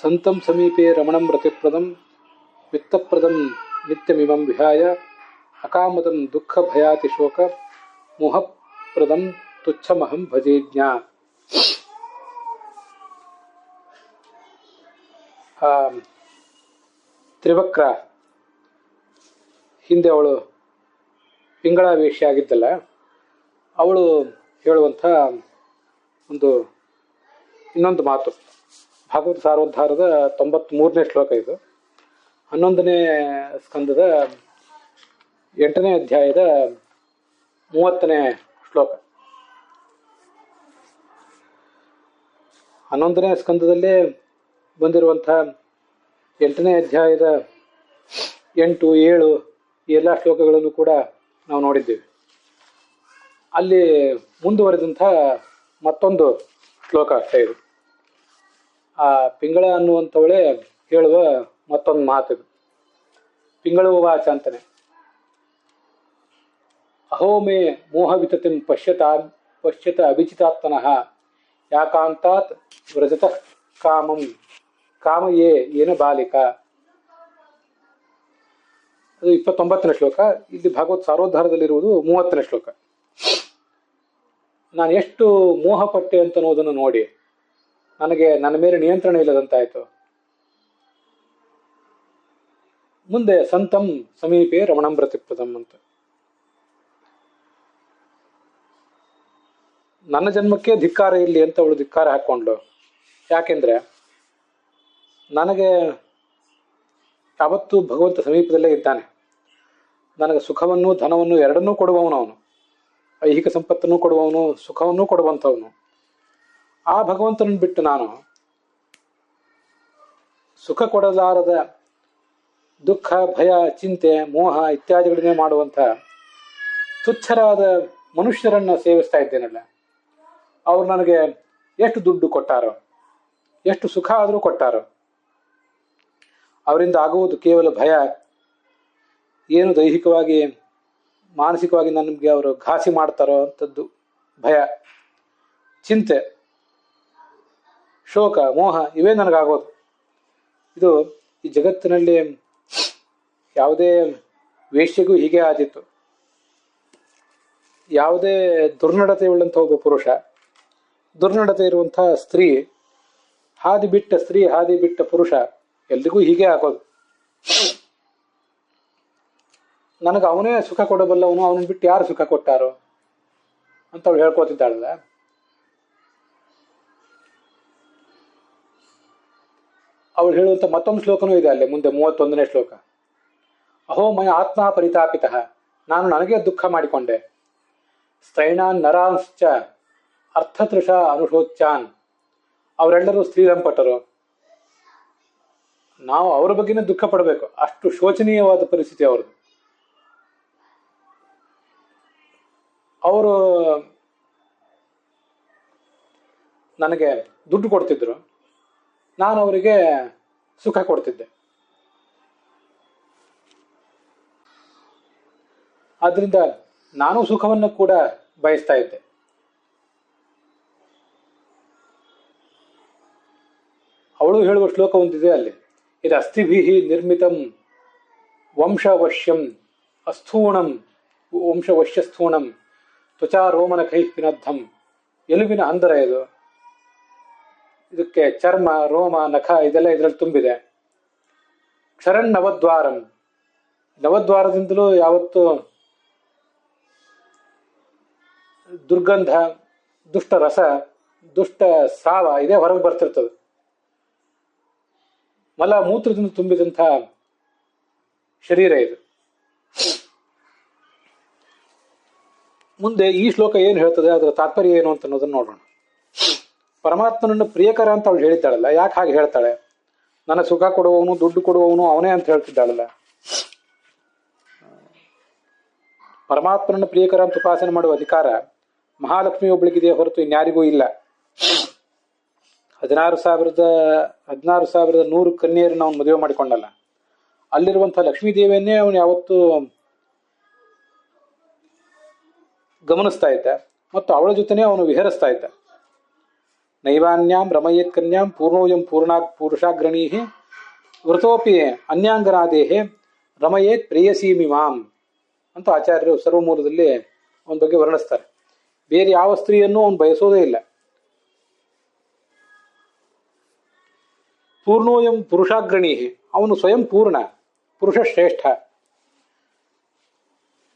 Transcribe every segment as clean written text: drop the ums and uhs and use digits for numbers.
ಸಂತಂ ಸಮೀಪೆ ರಮಣಂ ರತಿಪ್ರದಂ ವಿತ್ತಪ್ರದಂ ನಿತ್ಯಮಿಮಂ ವಿಹಾಯ ಅಕಾಮದಂ ದುಃಖ ಭಯಾತಿ ಶೋಕ ಮೋಹಪ್ರದಂ ತುಚ್ಛಮಹಂ ಭಜೇಜ್ಞಾ. ತ್ರಿವಕ್ರ ಹಿಂದೆ ಅವಳು ಪಿಂಗಳ ವೇಶ್ಯ ಆಗಿದ್ದಲ್ಲ, ಅವಳು ಹೇಳುವಂಥ ಇನ್ನೊಂದು ಮಾತು. ಭಾಗವತ ಸಾರೋದ್ಧಾರದ 93ನೇ ಶ್ಲೋಕ ಇದು. 11ನೇ ಸ್ಕಂದದ 8ನೇ ಅಧ್ಯಾಯದ 30ನೇ ಶ್ಲೋಕ. 11ನೇ ಸ್ಕಂದದಲ್ಲೇ ಬಂದಿರುವಂಥ 8ನೇ ಅಧ್ಯಾಯದ 8, 7 ಈ ಎಲ್ಲ ಶ್ಲೋಕಗಳನ್ನು ಕೂಡ ನಾವು ನೋಡಿದ್ದೇವೆ. ಅಲ್ಲಿ ಮುಂದುವರೆದಂಥ ಮತ್ತೊಂದು ಶ್ಲೋಕ ಅಷ್ಟೇ ಇದು. ಆ ಪಿಂಗಳ ಅನ್ನುವಂಥವಳೇ ಹೇಳುವ ಮತ್ತೊಂದು ಮಾತಿದು. ಪಿಂಗಳು ವಾಚ ಅಂತಾನೆ. ಅಹೋ ಮೇ ಮೋಹವಿತತಿಂ ಪಶ್ಯತ ಅಭಿಚಿತಾತ್ಮನಃ ಯಾಕಾಂತಾತ್ ವ್ರಜತಃ ಕಾಮಂ ಕಾಮಯೇ ಏನ ಬಾಲಿಕಾ. ಅದು 29ನೇ ಶ್ಲೋಕ. ಇಲ್ಲಿ ಭಾಗವತ್ ಸಾರೋದ್ಧಾರದಲ್ಲಿರುವುದು 30ನೇ ಶ್ಲೋಕ. ನಾನು ಎಷ್ಟು ಮೋಹಪಟ್ಟೆ ಅಂತ ಅನ್ನೋದನ್ನು ನೋಡಿ ನನಗೆ ನನ್ನ ಮೇಲೆ ನಿಯಂತ್ರಣ ಇಲ್ಲದಂತಾಯ್ತು. ಮುಂದೆ ಸಂತಂ ಸಮೀಪೆ ರಮಣಂ ರತಿಪ್ರದಂ ಅಂತ. ನನ್ನ ಜನ್ಮಕ್ಕೆ ಧಿಕ್ಕಾರ ಇಲ್ಲಿ ಅಂತ ಅವಳು ಧಿಕ್ಕಾರ ಹಾಕ್ಕೊಂಡ್ಳು. ಯಾಕೆಂದ್ರೆ ನನಗೆ ಯಾವತ್ತೂ ಭಗವಂತ ಸಮೀಪದಲ್ಲೇ ಇದ್ದಾನೆ. ನನಗೆ ಸುಖವನ್ನು ಧನವನ್ನು ಎರಡನ್ನೂ ಕೊಡುವವನು ಅವನು. ಐಹಿಕ ಸಂಪತ್ತನ್ನು ಕೊಡುವವನು, ಸುಖವನ್ನೂ ಕೊಡುವಂಥವನು. ಆ ಭಗವಂತನನ್ನು ಬಿಟ್ಟು ನಾನು ಸುಖ ಕೊಡಲಾರದ ದುಃಖ, ಭಯ, ಚಿಂತೆ, ಮೋಹ ಇತ್ಯಾದಿಗಳನ್ನೇ ಮಾಡುವಂಥ ತುಚ್ಛರಾದ ಮನುಷ್ಯರನ್ನು ಸೇವಿಸ್ತಾ ಇದ್ದೇನಲ್ಲ. ಅವ್ರು ನನಗೆ ಎಷ್ಟು ದುಡ್ಡು ಕೊಟ್ಟಾರೋ, ಎಷ್ಟು ಸುಖ ಆದರೂ ಕೊಟ್ಟಾರೋ, ಅವರಿಂದ ಆಗುವುದು ಕೇವಲ ಭಯ. ಏನು ದೈಹಿಕವಾಗಿ ಮಾನಸಿಕವಾಗಿ ನನಗೆ ಅವರು ಘಾಸಿ ಮಾಡ್ತಾರೋ ಅಂಥದ್ದು ಭಯ, ಚಿಂತೆ, ಶೋಕ, ಮೋಹ ಇವೇ ನನಗಾಗೋದು. ಇದು ಈ ಜಗತ್ತಿನಲ್ಲಿ ಯಾವುದೇ ವೇಶ್ಯೆಗೂ ಹೀಗೆ ಆದಿತ್ತು. ಯಾವುದೇ ದುರ್ನಡತೆ ಉಳ್ಳಂಥ ಒಬ್ಬ ಪುರುಷ, ದುರ್ನಡತೆ ಇರುವಂಥ ಸ್ತ್ರೀ, ಹಾದಿ ಬಿಟ್ಟ ಪುರುಷ ಎಲ್ರಿಗೂ ಹೀಗೆ ಆಗೋದು. ನನಗೆ ಅವನೇ ಸುಖ ಕೊಡಬಲ್ಲವನು, ಅವನನ್ನು ಬಿಟ್ಟು ಯಾರು ಸುಖ ಕೊಟ್ಟಾರೋ ಅಂತ ಅವಳು ಹೇಳ್ಕೊತಿದ್ದಾಳಲ್ಲ. ಅವಳು ಹೇಳುವಂಥ ಮತ್ತೊಂದು ಶ್ಲೋಕನೂ ಇದೆ ಅಲ್ಲೇ ಮುಂದೆ 31ನೇ ಶ್ಲೋಕ. ಅಹೋ ಮಯ ಆತ್ಮ ಪರಿತಾಪಿತಃ, ನಾನು ನನಗೆ ದುಃಖ ಮಾಡಿಕೊಂಡೆ. ಸ್ತ್ರೈಣಾನ್ ನರಾಂಶ್ಚ ಅರ್ಥತೃಷ ಅನುಷೋಚ್ಚಾನ್, ಅವರೆಲ್ಲರೂ ಸ್ತ್ರೀರಂಪಟರು. ನಾವು ಅವರ ಬಗ್ಗೆನೇ ದುಃಖ ಪಡಬೇಕು, ಅಷ್ಟು ಶೋಚನೀಯವಾದ ಪರಿಸ್ಥಿತಿ ಅವ್ರದ್ದು. ಅವರು ನನಗೆ ದುಡ್ಡು ಕೊಡ್ತಿದ್ರು, ನಾನು ಅವರಿಗೆ ಸುಖ ಕೊಡ್ತಿದ್ದೆ. ಆದ್ರಿಂದ ನಾನು ಸುಖವನ್ನು ಕೂಡ ಬಯಸ್ತಾ ಇದ್ದೆ. ಅವಳು ಹೇಳುವ ಶ್ಲೋಕ ಒಂದಿದೆ ಅಲ್ಲಿ. ಇದು ಅಸ್ಥಿಭಿಹಿ ನಿರ್ಮಿತಂ ವಂಶವಶ್ಯಂ ಅಸ್ಥೂಣಂ ವಂಶವಶ್ಯಸ್ಥೂಣಂ ತ್ವಚಾ ರೋಮನ ಕೈ ಪಿನದ್ಧಂ. ಎಲುಬಿನ ಹಂದರ ಇದು. ಇದಕ್ಕೆ ಚರ್ಮ, ರೋಮ, ನಖ ಇದೆಲ್ಲ ಇದರಲ್ಲಿ ತುಂಬಿದೆ. ಕ್ಷರನ್ ನವದ್ವಾರಂ, ನವದ್ವಾರದಿಂದಲೂ ಯಾವತ್ತು ದುರ್ಗಂಧ, ದುಷ್ಟ ರಸ, ದುಷ್ಟ ಸ್ರಾವ ಇದೇ ಹೊರಗೆ ಬರ್ತಿರ್ತದೆ. ಮಲ ಮೂತ್ರದಿಂದ ತುಂಬಿದಂಥ ಶರೀರ ಇದು. ಮುಂದೆ ಈ ಶ್ಲೋಕ ಏನು ಹೇಳ್ತದೆ, ಅದರ ತಾತ್ಪರ್ಯ ಏನು ಅಂತ ಅನ್ನೋದನ್ನು ನೋಡೋಣ. ಪರಮಾತ್ಮನನ್ನು ಪ್ರಿಯಕರ ಅಂತ ಅವಳು ಹೇಳಿದ್ದಾಳಲ್ಲ, ಯಾಕೆ ಹಾಗೆ ಹೇಳ್ತಾಳೆ? ನನ್ನ ಸುಖ ಕೊಡುವವನು, ದುಡ್ಡು ಕೊಡುವವನು ಅವನೇ ಅಂತ ಹೇಳ್ತಿದ್ದಾಳಲ್ಲ. ಪರಮಾತ್ಮನನ್ನು ಪ್ರಿಯಕರ ಅಂತ ಉಪಾಸನೆ ಮಾಡುವ ಅಧಿಕಾರ ಮಹಾಲಕ್ಷ್ಮಿ ಒಬ್ಬಳಿಗಿದೆ ಹೊರತು ಇನ್ಯಾರಿಗೂ ಇಲ್ಲ. 16,100 ಕನ್ಯೆಯರನ್ನು ಅವನು ಮದುವೆ ಮಾಡಿಕೊಂಡಲ್ಲ. ಅಲ್ಲಿರುವಂಥ ಲಕ್ಷ್ಮೀದೇವಿಯನ್ನೇ ಅವನು ಯಾವತ್ತೂ ಗಮನಿಸ್ತಾ ಇದ್ದ ಮತ್ತು ಅವಳ ಜೊತೆನೇ ಅವನು ವಿಹರಿಸ್ತಾ ಇದ್ದ. ನೈವಾನ್ಯಾಂ ರಮಯೇತ್ ಕನ್ಯಾಂ ಪೂರ್ಣೋಯಂ ಪುರುಷಾಗ್ರಣೀ ವೃತೋಪಿ ಅನ್ಯಾಂಗನಾದೇಹೆ ರಮಯೇತ್ ಪ್ರೇಯಸೀಮಿಮಾಂ ಅಂತ ಆಚಾರ್ಯರು ಸರ್ವಮೂಲದಲ್ಲಿ ಅವನ ಬಗ್ಗೆ ವರ್ಣಿಸ್ತಾರೆ. ಬೇರೆ ಯಾವ ಸ್ತ್ರೀಯನ್ನು ಅವನು ಬಯಸೋದೇ ಇಲ್ಲ. ಪೂರ್ಣೋಯಂ ಪುರುಷಾಗ್ರಣೀ, ಅವನು ಸ್ವಯಂ ಪೂರ್ಣ, ಪುರುಷ ಶ್ರೇಷ್ಠ.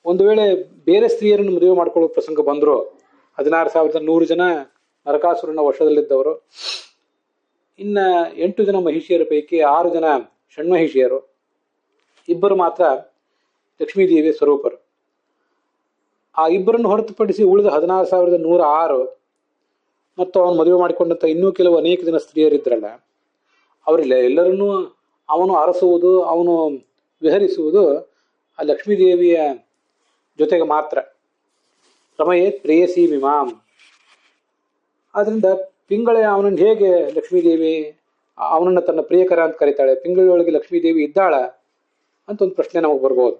ಒಂದು ವೇಳೆ ಬೇರೆ ಸ್ತ್ರೀಯರನ್ನು ಮದುವೆ ಮಾಡಿಕೊಳ್ಳೋ ಪ್ರಸಂಗ ಬಂದರು, 16,100 ಜನ ನರಕಾಸುರನ ವಶದಲ್ಲಿದ್ದವರು, ಇನ್ನು 8 ಜನ ಮಹಿಷಿಯರ ಪೈಕಿ 6 ಜನ ಷಣ್ಮಹಿಷಿಯರು, 2 ಮಾತ್ರ ಲಕ್ಷ್ಮೀದೇವಿಯ ಸ್ವರೂಪರು. ಆ 2 ಹೊರತುಪಡಿಸಿ ಉಳಿದ 16,106 ಮತ್ತು ಅವನು ಮದುವೆ ಮಾಡಿಕೊಂಡಂಥ ಇನ್ನೂ ಕೆಲವು ಅನೇಕ ಜನ ಸ್ತ್ರೀಯರಿದ್ರಲ್ಲ, ಅವರಿಲ್ಲ ಎಲ್ಲರನ್ನೂ ಅವನು ಅರಸುವುದು, ಅವನು ವಿಹರಿಸುವುದು ಆ ಲಕ್ಷ್ಮೀದೇವಿಯ ಜೊತೆಗೆ ಮಾತ್ರ. ರಮಯೇತ್ ಪ್ರೇಯಸೀಮಿಮಾಂ. ಆದ್ರಿಂದ ಪಿಂಗಳೆ ಅವನನ್ನು ಹೇಗೆ ಲಕ್ಷ್ಮೀದೇವಿ ಅವನನ್ನು ತನ್ನ ಪ್ರಿಯಕರ ಅಂತ ಕರೀತಾಳೆ, ಪಿಂಗಳೊಳಗೆ ಲಕ್ಷ್ಮೀದೇವಿ ಇದ್ದಾಳ ಅಂತ ಒಂದು ಪ್ರಶ್ನೆ ನಮಗೆ ಬರ್ಬೋದು.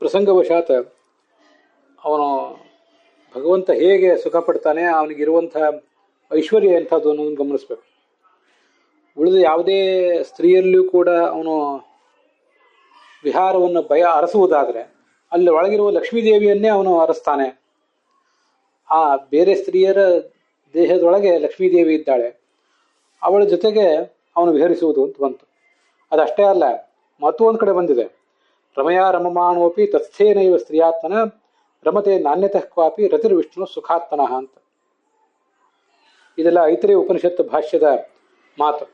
ಪ್ರಸಂಗವಶಾತ್ ಅವನು ಭಗವಂತ ಹೇಗೆ ಸುಖ ಪಡ್ತಾನೆ, ಅವನಿಗಿರುವಂಥ ಐಶ್ವರ್ಯ ಎಂಥದ್ದು ಅನ್ನೋದನ್ನು ಗಮನಿಸ್ಬೇಕು. ಉಳಿದ ಯಾವುದೇ ಸ್ತ್ರೀಯಲ್ಲಿಯೂ ಕೂಡ ಅವನು ವಿಹಾರವನ್ನು ಅರಸುವುದಾದರೆ ಅಲ್ಲಿ ಒಳಗಿರುವ ಲಕ್ಷ್ಮೀದೇವಿಯನ್ನೇ ಅವನು ಅರಸ್ತಾನೆ. ಆ ಬೇರೆ ಸ್ತ್ರೀಯರ ದೇಹದೊಳಗೆ ಲಕ್ಷ್ಮೀದೇವಿ ಇದ್ದಾಳೆ, ಅವಳ ಜೊತೆಗೆ ಅವನು ವಿಹರಿಸುವುದು ಅಂತ ಬಂತು. ಅದಷ್ಟೇ ಅಲ್ಲ, ಮತ್ತು ಒಂದು ಕಡೆ ಬಂದಿದೆ, ರಮಯ ರಮಮಾನೋಪಿ ತಸ್ಥೇನೈವ ಸ್ತ್ರೀಯಾತ್ಮನ ರಮತೆ ನಾಣ್ಯತಃ ಕ್ವಾಪಿ ರತಿರ್ವಿಷ್ಣು ಸುಖಾತ್ಮನಃ ಅಂತ. ಇದೆಲ್ಲ ಐತರೇಯ ಉಪನಿಷತ್ತು ಭಾಷ್ಯದ ಮಾತು.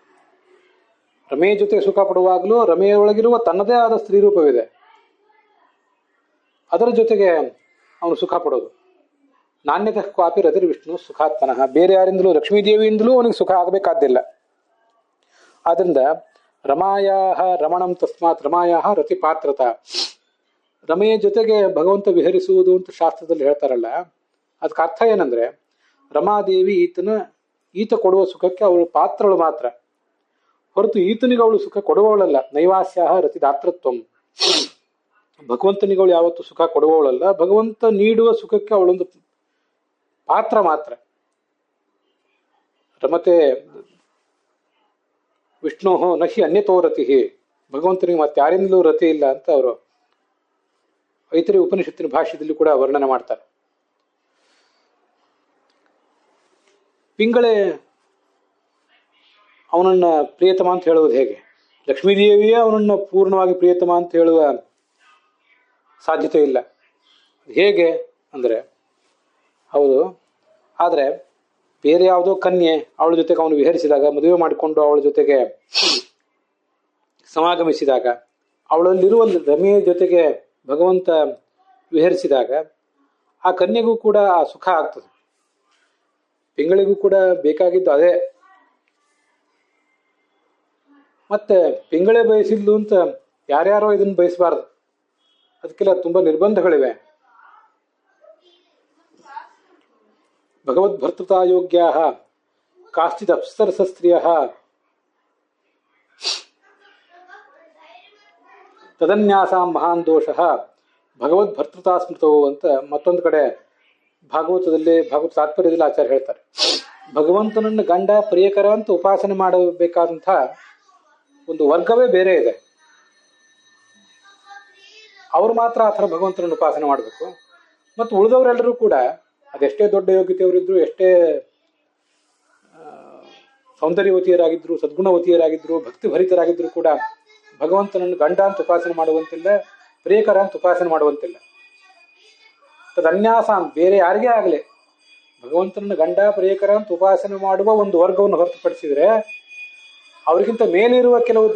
ರಮೆಯ ಜೊತೆ ಸುಖ ಪಡುವಾಗಲೂ ರಮೆಯೊಳಗಿರುವ ತನ್ನದೇ ಆದ ಸ್ತ್ರೀ ರೂಪವಿದೆ, ಅದರ ಜೊತೆಗೆ ಅವನು ಸುಖ ಪಡೋದು. ನಾಣ್ಯತಃ ಕ್ವಾಪಿ ರತಿರ್ವಿಷ್ಣು ಸುಖಾತ್ಮನಃ. ಬೇರೆ ಯಾರಿಂದಲೂ, ಲಕ್ಷ್ಮೀದೇವಿಯಿಂದಲೂ ಅವನಿಗೆ ಸುಖ ಆಗಬೇಕಾದ್ದಿಲ್ಲ. ಆದ್ರಿಂದ ರಮಾಯಾ ರಮಣಂ ತಸ್ಮಾತ್ ರಮಾಯಾ ರತಿ ಪಾತ್ರತ. ರಮೆಯ ಜೊತೆಗೆ ಭಗವಂತ ವಿಹರಿಸುವುದು ಅಂತ ಶಾಸ್ತ್ರದಲ್ಲಿ ಹೇಳ್ತಾರಲ್ಲ, ಅದಕ್ಕೆ ಅರ್ಥ ಏನಂದ್ರೆ, ರಮಾದೇವಿ ಈತ ಕೊಡುವ ಸುಖಕ್ಕೆ ಅವಳು ಪಾತ್ರಳು ಮಾತ್ರ, ಹೊರತು ಈತನಿಗೆ ಅವಳು ಸುಖ ಕೊಡುವವಳಲ್ಲ. ನೈವಾಸ್ಯಾಹ ರತಿ ದಾತೃತ್ವಂ. ಭಗವಂತನಿಗೆ ಅವಳು ಯಾವತ್ತು ಸುಖ ಕೊಡುವವಳಲ್ಲ, ಭಗವಂತ ನೀಡುವ ಸುಖಕ್ಕೆ ಅವಳೊಂದು ಪಾತ್ರ ಮಾತ್ರ. ರಮತೆ ವಿಷ್ಣು ನಹಿ ಅನ್ಯತೋ ರತಿ. ಭಗವಂತನಿಗೆ ಮತ್ತೆ ಯಾರಿಂದಲೂ ರತಿ ಇಲ್ಲ ಅಂತ ಅವರು ಐತರೇಯ ಉಪನಿಷತ್ತಿನ ಭಾಷ್ಯದಲ್ಲಿ ಕೂಡ ವರ್ಣನೆ ಮಾಡ್ತಾರೆ. ಪಿಂಗಳೆ ಅವನನ್ನ ಪ್ರಿಯತಮ ಅಂತ ಹೇಳುವುದು ಹೇಗೆ? ಲಕ್ಷ್ಮೀದೇವಿಯೇ ಅವನನ್ನು ಪೂರ್ಣವಾಗಿ ಪ್ರಿಯತಮ ಅಂತ ಹೇಳುವ ಸಾಧ್ಯತೆ ಇಲ್ಲ. ಹೇಗೆ ಅಂದರೆ, ಹೌದು, ಆದರೆ ಬೇರೆ ಯಾವುದೋ ಕನ್ಯೆ ಅವಳ ಜೊತೆಗೆ ಅವನು ವಿಹರಿಸಿದಾಗ, ಮದುವೆ ಮಾಡಿಕೊಂಡು ಅವಳ ಜೊತೆಗೆ ಸಮಾಗಮಿಸಿದಾಗ, ಅವಳಲ್ಲಿರುವ ರಮೆಯ ಜೊತೆಗೆ ಭಗವಂತ ವಿಹರಿಸಿದಾಗ ಆ ಕನ್ಯೆಗೂ ಕೂಡ ಆ ಸುಖ ಆಗ್ತದೆ. ಪಿಂಗಳಿಗೂ ಕೂಡ ಬೇಕಾಗಿದ್ದು ಅದೇ. ಮತ್ತೆ ಪಿಂಗಳೆ ಬಯಸಿದ್ಲು ಅಂತ ಯಾರ್ಯಾರೋ ಇದನ್ನು ಬಯಸಬಾರ್ದು, ಅದಕ್ಕೆಲ್ಲ ತುಂಬಾ ನಿರ್ಬಂಧಗಳಿವೆ. ಭಗವದ್ಭರ್ತೃತಾಯೋಗ್ಯಾ ಕಾಶ್ಚಿತ್ ಅಪ್ಸರಸ ಸ್ತ್ರೀಯ ತದನ್ಯಾಸಾಂ ಮಹಾನ್ ದೋಷ ಭಗವದ್ಭರ್ತೃತಾ ಸ್ಮೃತವು ಅಂತ ಮತ್ತೊಂದು ಕಡೆ ಭಾಗವತದಲ್ಲಿ, ಭಾಗವತ ತಾತ್ಪರ್ಯದಲ್ಲಿ ಆಚಾರ್ಯ ಹೇಳ್ತಾರೆ. ಭಗವಂತನನ್ನು ಗಂಡ ಪ್ರಿಯಕರ ಅಂತ ಉಪಾಸನೆ ಮಾಡಬೇಕಾದಂಥ ಒಂದು ವರ್ಗವೇ ಬೇರೆ ಇದೆ. ಅವರು ಮಾತ್ರ ಆ ಥರ ಭಗವಂತನನ್ನು ಉಪಾಸನೆ ಮಾಡಬೇಕು. ಮತ್ತು ಉಳಿದವರೆಲ್ಲರೂ ಕೂಡ ಅದೆಷ್ಟೇ ದೊಡ್ಡ ಯೋಗ್ಯತೆಯವರಿದ್ರು, ಎಷ್ಟೇ ಸೌಂದರ್ಯವತಿಯರಾಗಿದ್ರು, ಸದ್ಗುಣವತಿಯರಾಗಿದ್ರು, ಭಕ್ತಿಭರಿತರಾಗಿದ್ರು ಕೂಡ ಭಗವಂತನನ್ನು ಗಂಡ ಅಂತ ಉಪಾಸನೆ ಮಾಡುವಂತಿಲ್ಲ, ಪ್ರಿಯಕರ ಅಂತ ಉಪಾಸನೆ ಮಾಡುವಂತಿಲ್ಲ. ತದನ್ಯಾಸ ಬೇರೆ ಯಾರಿಗೇ ಆಗಲಿ ಭಗವಂತನನ್ನು ಗಂಡ ಪ್ರಿಯಕರ ಅಂತ ಉಪಾಸನೆ ಮಾಡುವ ಒಂದು ವರ್ಗವನ್ನು ಹೊರತುಪಡಿಸಿದರೆ, ಅವರಿಗಿಂತ ಮೇಲಿರುವ ಕೆಲವು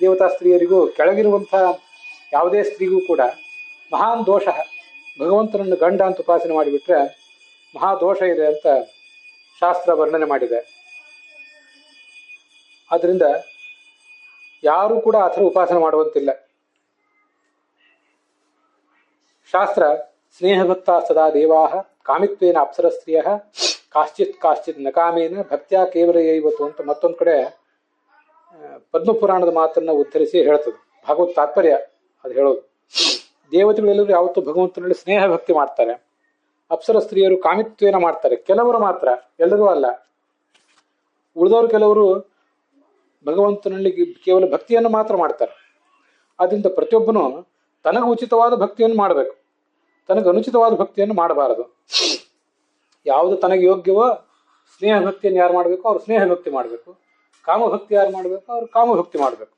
ದೇವತಾ ಸ್ತ್ರೀಯರಿಗೂ ಕೆಳಗಿರುವಂಥ ಯಾವುದೇ ಸ್ತ್ರೀಗೂ ಕೂಡ ಮಹಾನ್ ದೋಷ. ಭಗವಂತನನ್ನು ಗಂಡ ಅಂತ ಉಪಾಸನೆ ಮಾಡಿಬಿಟ್ರೆ ಮಹಾದೋಷ ಇದೆ ಅಂತ ಶಾಸ್ತ್ರ ವರ್ಣನೆ ಮಾಡಿದೆ. ಆದ್ರಿಂದ ಯಾರೂ ಕೂಡ ಆ ಥರ ಉಪಾಸನೆ ಮಾಡುವಂತಿಲ್ಲ. ಶಾಸ್ತ್ರ ಸ್ನೇಹಭಕ್ತ ಸದಾ ದೇವಾ ಕಾಮಿತ್ವೇನ ಅಪ್ಸರ ಸ್ತ್ರೀಯ ಕಾಶ್ಚಿತ್ ನಕಾಮೇನ ಭಕ್ತ್ಯಾ ಕೇವಲ ಇವತ್ತು ಅಂತ ಮತ್ತೊಂದು ಕಡೆ ಪದ್ಮಪುರಾಣದ ಮಾತನ್ನ ಉದ್ಧರಿಸಿ ಹೇಳ್ತದೆ. ಭಾಗವತ ತಾತ್ಪರ್ಯ ಅದು ಹೇಳೋದು. ದೇವತೆಗಳೆಲ್ಲರೂ ಯಾವತ್ತೂ ಭಗವಂತನಲ್ಲಿ ಸ್ನೇಹ ಭಕ್ತಿ ಮಾಡ್ತಾರೆ. ಅಪ್ಸರ ಸ್ತ್ರೀಯರು ಕಾಮಿತ್ವೇನ ಮಾಡ್ತಾರೆ, ಕೆಲವರು ಮಾತ್ರ, ಎಲ್ಲರೂ ಅಲ್ಲ. ಉಳಿದವರು ಕೆಲವರು ಭಗವಂತನಲ್ಲಿ ಕೇವಲ ಭಕ್ತಿಯನ್ನು ಮಾತ್ರ ಮಾಡ್ತಾರೆ. ಆದ್ದರಿಂದ ಪ್ರತಿಯೊಬ್ಬನು ತನಗೆ ಉಚಿತವಾದ ಭಕ್ತಿಯನ್ನು ಮಾಡಬೇಕು, ತನಗೆ ಅನುಚಿತವಾದ ಭಕ್ತಿಯನ್ನು ಮಾಡಬಾರದು. ಯಾವುದು ತನಗೆ ಯೋಗ್ಯವೋ ಸ್ನೇಹ ಭಕ್ತಿಯನ್ನು ಯಾರು ಮಾಡಬೇಕು ಅವರು ಸ್ನೇಹ ಭಕ್ತಿ ಮಾಡಬೇಕು, ಕಾಮಭಕ್ತಿ ಯಾರು ಮಾಡಬೇಕು ಅವರು ಕಾಮಭಕ್ತಿ ಮಾಡಬೇಕು.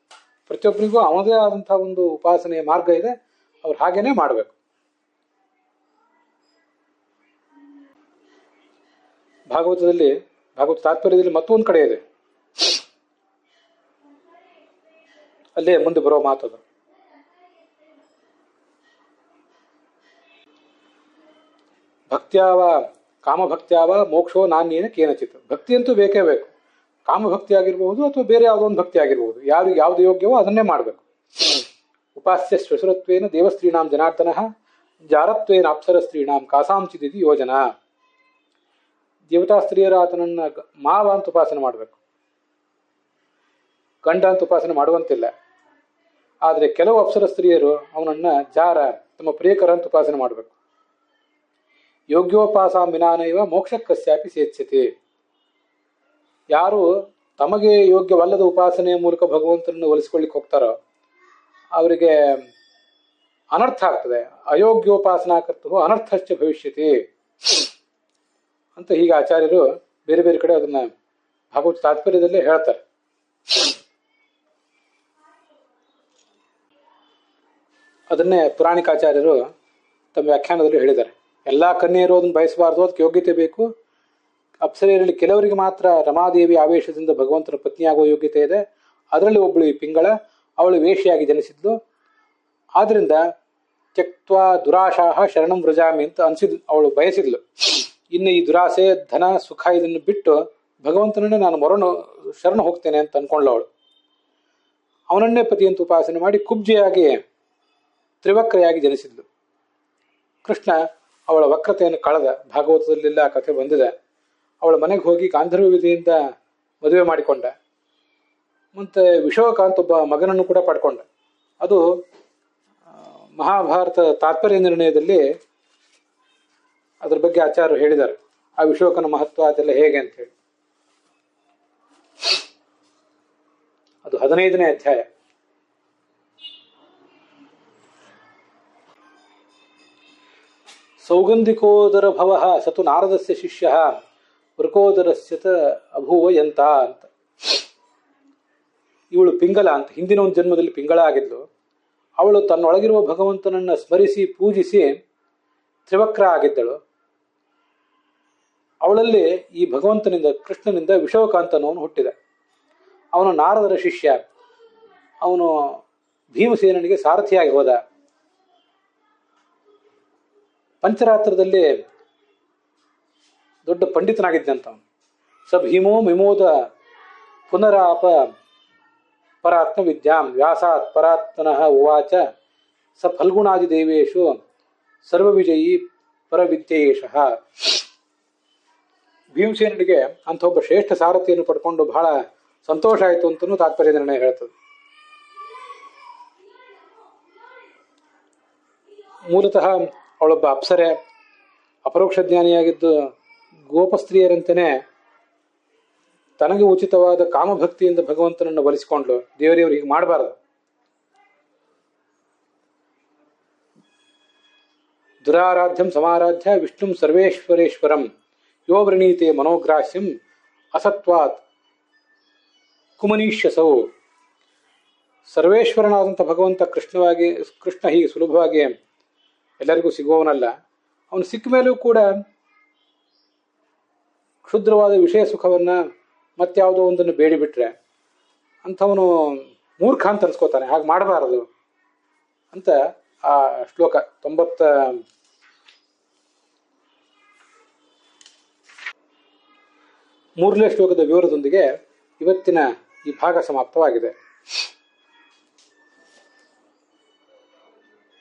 ಪ್ರತಿಯೊಬ್ಬರಿಗೂ ಅವನದೇ ಆದಂತಹ ಒಂದು ಉಪಾಸನೆಯ ಮಾರ್ಗ ಇದೆ, ಅವ್ರು ಹಾಗೇನೆ ಮಾಡಬೇಕು. ಭಾಗವತ ತಾತ್ಪರ್ಯದಲ್ಲಿ ಮತ್ತೊಂದು ಕಡೆ ಇದೆ, ಅಲ್ಲೇ ಮುಂದೆ ಬರೋ ಮಾತದು. ಭಕ್ತ್ಯಾವ ಕಾಮಭಕ್ತ್ಯಾವ ಮೋಕ್ಷೋ ನಾನೇನ ಕೇನಚಿತ್. ಭಕ್ತಿ ಅಂತೂ ಬೇಕೇ ಬೇಕು. ಕಾಮಭಕ್ತಿ ಆಗಿರಬಹುದು ಅಥವಾ ಬೇರೆ ಯಾವುದೋ ಒಂದು ಭಕ್ತಿ ಆಗಿರಬಹುದು. ಯಾರಿಗೆ ಯಾವ್ದು ಯೋಗ್ಯವೋ ಅದನ್ನೇ ಮಾಡಬೇಕು. ಉಪಾಸ್ಯ ಶ್ವಶುರತ್ವೇನ ದೇವಸ್ತ್ರೀಣಾಂ ಜನಾರ್ದನಃ ಜಾರತ್ವೇನ ಅಪ್ಸರ ಸ್ತ್ರೀಣಾಂ ಕಾಸಾಂಚಿದಿತಿ ಯೋಜನಾ. ದೇವತಾ ಸ್ತ್ರೀಯರ ಆತನನ್ನ ಮಾವ ಅಂತ ಉಪಾಸನೆ ಮಾಡಬೇಕು, ಗಂಡ ಅಂತ ಉಪಾಸನೆ ಮಾಡುವಂತಿಲ್ಲ. ಆದರೆ ಕೆಲವು ಅಪ್ಸರ ಸ್ತ್ರೀಯರು ಅವನನ್ನ ಜಾರ, ತಮ್ಮ ಪ್ರಿಯಕರ ಅಂತ ಉಪಾಸನೆ ಮಾಡಬೇಕು. ಯೋಗ್ಯೋಪಾಸಾಂ ವಿನಾನೈವ ಮೋಕ್ಷಕ್ಕಸ್ಯಾಪಿ ಸೇತ್ಸ್ಯತೆ. ಯಾರು ತಮಗೆ ಯೋಗ್ಯವಲ್ಲದ ಉಪಾಸನೆಯ ಮೂಲಕ ಭಗವಂತನನ್ನು ಒಲಿಸಿಕೊಳ್ಳಿಕ್ಕೆ ಹೋಗ್ತಾರೋ ಅವರಿಗೆ ಅನರ್ಥ ಆಗ್ತದೆ. ಅಯೋಗ್ಯೋಪಾಸನಾಕರ್ತವು ಅನರ್ಥಶ್ಚ ಭವಿಷ್ಯತಿ ಅಂತ ಹೀಗೆ ಆಚಾರ್ಯರು ಬೇರೆ ಬೇರೆ ಕಡೆ ಅದನ್ನ ಭಾಗವತ ತಾತ್ಪರ್ಯದಲ್ಲೇ ಹೇಳ್ತಾರೆ. ಅದನ್ನೇ ಪುರಾಣಿಕಾಚಾರ್ಯರು ತಮ್ಮ ವ್ಯಾಖ್ಯಾನದಲ್ಲಿ ಹೇಳಿದ್ದಾರೆ. ಎಲ್ಲಾ ಕನ್ಯೆಯರು ಅದನ್ನು ಬಯಸಬಾರ್ದು, ಅದಕ್ಕೆ ಯೋಗ್ಯತೆ ಬೇಕು. ಅಪ್ಸರೆಯರಲ್ಲಿ ಕೆಲವರಿಗೆ ಮಾತ್ರ ರಮಾದೇವಿ ಆವೇಶದಿಂದ ಭಗವಂತನ ಪತ್ನಿಯಾಗುವ ಯೋಗ್ಯತೆ ಇದೆ. ಅದರಲ್ಲಿ ಒಬ್ಬಳು ಈ ಪಿಂಗಳ, ಅವಳು ವೇಷಿಯಾಗಿ ಜನಿಸಿದ್ಲು. ಆದ್ರಿಂದ ತ್ಯಕ್ತ್ವಾ ದುರಾಶಾಹ ಶರಣಂ ವ್ರಜಾಮಿ ಅಂತ ಅನ್ಸಿದ್ಲು, ಅವಳು ಬಯಸಿದ್ಲು. ಇನ್ನು ಈ ದುರಾಸೆ, ಧನ, ಸುಖ ಇದನ್ನು ಬಿಟ್ಟು ಭಗವಂತನನ್ನೇ ನಾನು ಶರಣ ಹೋಗ್ತೇನೆ ಅಂತ ಅನ್ಕೊಂಡ್ಲವಳು. ಅವನನ್ನೇ ಪತಿ ಅಂತ ಉಪಾಸನೆ ಮಾಡಿ ಕುಬ್ಜೆಯಾಗಿ ತ್ರಿವಕ್ರೆಯಾಗಿ ಜನಿಸಿದ್ಲು. ಕೃಷ್ಣ ಅವಳ ವಕ್ರತೆಯನ್ನು ಕಳೆದ. ಭಾಗವತದಲ್ಲೆಲ್ಲ ಆ ಕಥೆ ಬಂದಿದೆ. ಅವಳ ಮನೆಗೆ ಹೋಗಿ ಗಾಂಧರ್ವ ವಿಧಿಯಿಂದ ಮದುವೆ ಮಾಡಿಕೊಂಡ. ಮತ್ತೆ ವಿಶೋಕ ಅಂತ ಒಬ್ಬ ಮಗನನ್ನು ಕೂಡ ಪಡ್ಕೊಂಡ. ಅದು ಮಹಾಭಾರತ ತಾತ್ಪರ್ಯ ನಿರ್ಣಯದಲ್ಲಿ ಅದ್ರ ಬಗ್ಗೆ ಆಚಾರ್ಯರು ಹೇಳಿದ್ದಾರೆ, ಆ ವಿಶೋಕನ ಮಹತ್ವ ಅದೆಲ್ಲ ಹೇಗೆ ಅಂತ ಹೇಳಿ. ಅದು 15ನೇ ಅಧ್ಯಾಯ. ಸೌಗಂಧಿಕೋದರ ಭವ ಸತು ನಾರದಸ್ಯ ಶಿಷ್ಯ ವೃಕೋದರಸ್ಯತ ಅಭೂವ ಯಂತ ಅಂತ. ಇವಳು ಪಿಂಗಲ ಅಂತ, ಹಿಂದಿನ ಒಂದು ಜನ್ಮದಲ್ಲಿ ಪಿಂಗಳ ಆಗಿದ್ಲು. ಅವಳು ತನ್ನೊಳಗಿರುವ ಭಗವಂತನನ್ನ ಸ್ಮರಿಸಿ ಪೂಜಿಸಿ ತ್ರಿವಕ್ರ ಆಗಿದ್ದಳು. ಅವಳಲ್ಲಿ ಈ ಭಗವಂತನಿಂದ, ಕೃಷ್ಣನಿಂದ ವಿಶೋಕ ಅಂತನವನು ಹುಟ್ಟಿದ. ಅವನು ನಾರದರ ಶಿಷ್ಯ. ಅವನು ಭೀಮಸೇನಿಗೆ ಸಾರಥಿಯಾಗಿ ಹೋದ. ಪಂಚರಾತ್ರದಲ್ಲಿ ದೊಡ್ಡ ಪಂಡಿತನಾಗಿದ್ದಂತ. ಸ ಭೀಮೋ ವಿಮೋದ ಪುನರಾಪ ಪರಾತ್ಮ ವಿದ್ಯಾಂ ವ್ಯಾಸಾತ್ ಪರಾತ್ಮನಃ ಉವಾಚ ಸ ಫಲ್ಗುಣಾದಿ ದೇವೇಶು ಸರ್ವವಿಜಯೀ ಪರವಿದ್ಯೇಶಃ. ಭೀಮಸೇನಿಗೆ ಅಂಥ ಒಬ್ಬ ಶ್ರೇಷ್ಠ ಸಾರಥಿಯನ್ನು ಪಡ್ಕೊಂಡು ಬಹಳ ಸಂತೋಷ ಆಯಿತು ಅಂತಲೂ ತಾತ್ಪರ್ಯ ನಿರ್ಣಯ ಹೇಳ್ತದೆ. ಮೂಲತಃ ಅವಳೊಬ್ಬ ಅಪ್ಸರೆ, ಅಪರೋಕ್ಷ ಜ್ಞಾನಿಯಾಗಿದ್ದು ಗೋಪಸ್ತ್ರೀಯರಂತೆಯೇ ತನಗೆ ಉಚಿತವಾದ ಕಾಮಭಕ್ತಿಯಿಂದ ಭಗವಂತನನ್ನು ಒಲಿಸಿಕೊಂಡ್ಲು. ದೇವರಿಯವರು ಹೀಗೆ ಮಾಡಬಾರದು. ದುರಾರಾಧ್ಯಂ ಸಮಾರಾಧ್ಯ ವಿಷ್ಣುಂ ಸರ್ವೇಶ್ವರೇಶ್ವರಂ ಯೋ ವೃಣೀತೆ ಮನೋಗ್ರಾಹ್ಯಂ ಅಸತ್ವಾತ್ ಕುಮನೀಷ್ಯಸೌ. ಸರ್ವೇಶ್ವರನಾದಂಥ ಭಗವಂತ ಕೃಷ್ಣ ಹೀಗೆ ಸುಲಭವಾಗಿ ಎಲ್ಲರಿಗೂ ಸಿಗುವವನಲ್ಲ. ಅವನು ಸಿಕ್ಕ ಮೇಲೂ ಕೂಡ ಕ್ಷುದ್ರವಾದ ವಿಷಯ ಸುಖವನ್ನ ಮತ್ಯಾವುದೋ ಒಂದನ್ನು ಬೇಡಿಬಿಟ್ರೆ ಅಂಥವನು ಮೂರ್ಖ ಅಂತ ಅನ್ಸ್ಕೋತಾನೆ. ಹಾಗೆ ಮಾಡಬಾರದು ಅಂತ ಆ ಶ್ಲೋಕ 93ನೇ ಶ್ಲೋಕದ ವಿವರದೊಂದಿಗೆ ಇವತ್ತಿನ ಈ ಭಾಗ ಸಮಾಪ್ತವಾಗಿದೆ.